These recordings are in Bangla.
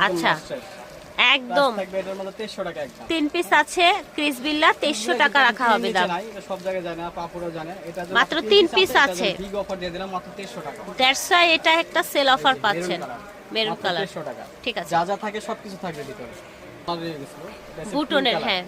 আচ্ছা একদম থাকবে এটার মধ্যে 2300 টাকা একদম। 3 পিস আছে ক্রিস বিল্লা 2300 টাকা রাখা হবে দাম। এটা সব জায়গায় জানে না, পাপুরও জানে। এটা মাত্র 3 পিস আছে, বিগ অফার দিয়ে দিলাম মাত্র 2300 টাকা। দ্যাটস ওয়াই এটা একটা সেল অফার পাচ্ছেন, মেরুন কালার 2300 টাকা। ঠিক আছে। যা যা থাকে সবকিছু থাকবে ভিতরে। বুটনের হ্যাঁ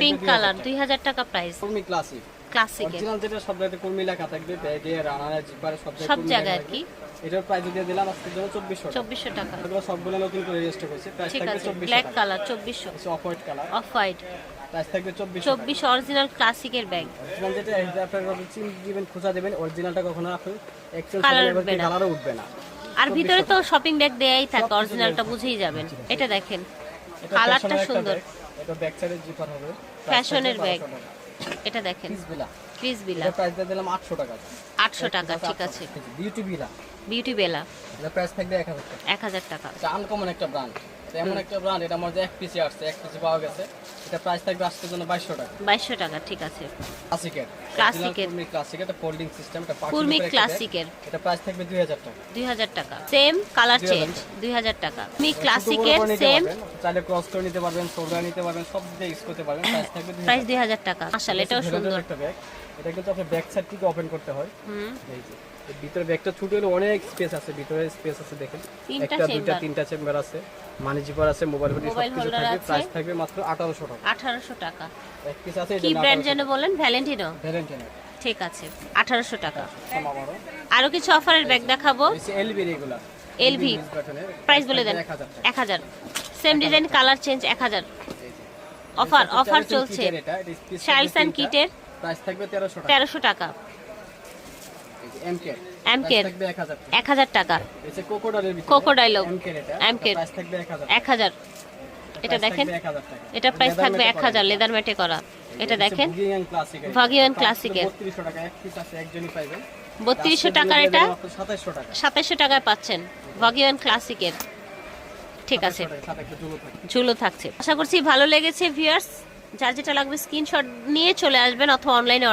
পিঙ্ক কালার 2000 টাকা প্রাইস। কর্মী ক্লাসিক ক্লাসিক অরিজিনাল যেটা সব জায়গায় কর্মী লেখা থাকবে, ব্যাগে রানারে জিপারে সব জায়গায় আর কি। এটার প্রাইস দিয়ে দিলাম আজকের জন্য 2400 টাকা। এগুলো সবগুলো নতুন করে রেজিস্টার করেছে। প্রাইস ঠিক থাকবে আছে 2400 ব্ল্যাক টাকা। Colour 2400, off white colour off white price থাকবে 2400 2400 অরিজিনাল ক্লাসিকের ব্যাগ। অরিজিনাল যেটা এটা আপনারা চিন দিবেন, খোঁজা দিবেন, অরিজিনালটা কখনো আপনি এক্সেল কালার কালার উঠবে না। কালারও উঠবে না। আর ভিতরে তো শপিং ব্যাগ দেয়াই থাকে, অরিজিনালটা বুঝেই যাবেন। এটা দেখেন এটা কালারটা ফ্যাশনের একটা সুন্দর, ব্যাগ। এটা ব্যাক সাইডে জিপার হবে, ফ্যাশনের ব্যাগ। এটা দেখেন বিসমিল্লা ক্রিস বিলা এটা প্রাইস দিয়ে দিলাম 800 টাকা। 800 টাকা ঠিক আছে। বিউটি বিলা বিউটি বেলা এটা প্রাইস থাকবে 1000 টাকা। 1000 টাকা। এটা আনকমন একটা ব্র্যান্ড, এটা এমন একটা ব্র্যান্ড, এটা মধ্যে এক পিসে আসছে, এক পিসে পাওয়া গেছে। এটা প্রাইস থাকবে আজকের জন্য 2200 টাকা। 2200 টাকা ঠিক আছে। ক্লাসিকের ক্লাসিকের কুর্মি ক্লাসিক, এটা ফোল্ডিং সিস্টেম, এটা পার্টি কুর্মি উপরে একটা ক্লাসিকের ব্যাগ। এটা প্রাইস থাকবে 2000 টাকা। 2000 টাকা। সেম কালার চেঞ্জ 2000 টাকা। কুর্মি ছোট ক্লাসিকের বড় নিতে সেম পারবেন, চাইলে ক্রস করে নিতে পারবেন, সোল্ডার নিতে পারবেন, সব দিয়ে ইউজ করতে পারবেন। প্রাইস থাকবে 2000 প্রাইস 2000 টাকা। আসলে এটাও সুন্দর। একটা ব্যাগ, এটা কিন্তু আপনার ব্যাক সাইড থেকে ওপেন করতে হয়। হুম এই যে এর ভিতরে ব্যাগটা ছোট হলে অনেক স্পেস আছে, ভিতরে স্পেস আছে দেখেন, তিনটা একটা দুইটা চেম্বার, তিনটা চেম্বার আছে, মানি জিপার আছে, মোবাইল হোল্ডার মোবাইল সবকিছু হোল্ডার থাকবে। আছে। প্রাইস থাকবে মাত্র 1800 টাকা। 1800 টাকা। এক পিস আছে, কি ব্র্যান্ড যেন বলেন? ভ্যালেন্টিনো ভ্যালেন্টাইন ঠিক আছে 1800 টাকা। ক্ষমা করো, আরো কিছু অফারের ব্যাগ দেখাবো। এই এলভি রেগুলার এলভি প্রাইস বলে দেন 1000 same design colour change 1000 offer offer চলছে। শাইলস এন্ড কিটের প্রাইস থাকবে 1300 টাকা। 1300 টাকা। এমকে এমকের থাকবে 1000 টাকা। 1000 টাকা। এই যে কোকোডাইলের ভিতরে কোকোডাইলো এমকে এটা এমকের প্রাইস থাকবে 1000 1000। এটা দেখেন 1000 টাকা। এটা প্রাইস থাকবে 1000 লেদার ম্যাটে করা। এটা দেখেন ভাগিয়ান ক্লাসিকের, ভাগিয়ান ক্লাসিকের 3200 টাকা এক পিস আছে, একজনই পাইবেন। 3200 টাকার এটা 2700 টাকা। 2700 টাকায় পাচ্ছেন ভাগিয়ান ক্লাসিকের। ঠিক আছে সাথে একটা জুলো থাকে। ঝুলো থাকছে। আশা করছি ভালো লেগেছে ভিউয়ার্স। যার যেটা লাগবে স্ক্রিনশট নিয়ে চলে আসবেন অথবা অনলাইনে